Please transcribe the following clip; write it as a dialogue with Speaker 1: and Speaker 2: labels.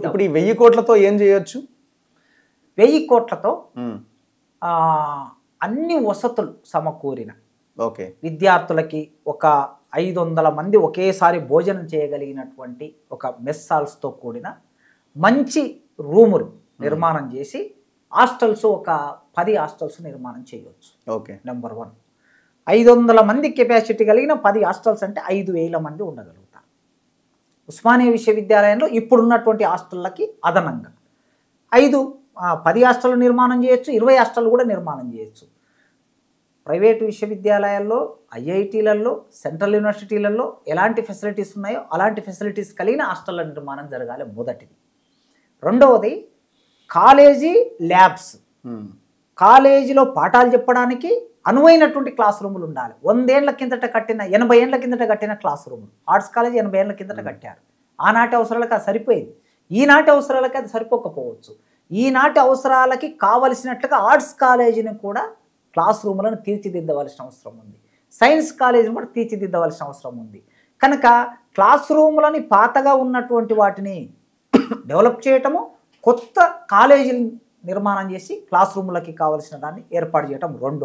Speaker 1: ఇప్పుడు ఈ 1000 కోట్లతో ఏం చేయొచ్చు?
Speaker 2: 1000 కోట్లతో అన్ని వసతులు సమకూరిన విద్యార్థులకి ఒక 500 మంది ఒకేసారి భోజనం చేయగలిగినటువంటి ఒక మెస్ హాల్స్తో కూడిన మంచి రూములు నిర్మాణం చేసి హాస్టల్స్ ఒక 10 హాస్టల్స్ నిర్మాణం చేయవచ్చు. నెంబర్ 1. 500 మంది కెపాసిటీ కలిగిన 10 హాస్టల్స్ అంటే 5000 మంది ఉండగలుగుతారు. ఉస్మానియా విశ్వవిద్యాలయంలో ఇప్పుడున్నటువంటి హాస్టళ్ళకి అదనంగా 10 హాస్టల్ నిర్మాణం చేయొచ్చు, 20 హాస్టల్ కూడా నిర్మాణం చేయొచ్చు. ప్రైవేటు విశ్వవిద్యాలయాల్లో, ఐఐటీలలో, సెంట్రల్ యూనివర్సిటీలలో ఎలాంటి ఫెసిలిటీస్ ఉన్నాయో అలాంటి ఫెసిలిటీస్ కలిగిన హాస్టళ్ళ నిర్మాణం జరగాలి మొదటిది. రెండవది కాలేజీ ల్యాబ్స్. కాలేజీలో పాఠాలు చెప్పడానికి అనువైనటువంటి క్లాస్ రూములు ఉండాలి. 100 ఏళ్ల కిందట కట్టిన 80 ఏళ్ల కిందట కట్టిన క్లాస్ రూములు. ఆర్ట్స్ కాలేజీ 80 ఏళ్ల కిందట కట్టారు. ఆనాటి అవసరాలకు అది సరిపోయింది. ఈనాటి అవసరాలకి అది సరిపోకపోవచ్చు. ఈనాటి అవసరాలకి కావలసినట్లుగా ఆర్ట్స్ కాలేజీని కూడా క్లాస్ రూములను తీర్చిదిద్దవలసిన అవసరం ఉంది. సైన్స్ కాలేజీని కూడా తీర్చిదిద్దవలసిన అవసరం ఉంది. కనుక క్లాస్ రూములని పాతగా ఉన్నటువంటి వాటిని డెవలప్ చేయటము, కొత్త కాలేజీని నిర్మాణం చేసి క్లాస్ రూములకి కావలసిన దాన్ని ఏర్పాటు చేయటం 2.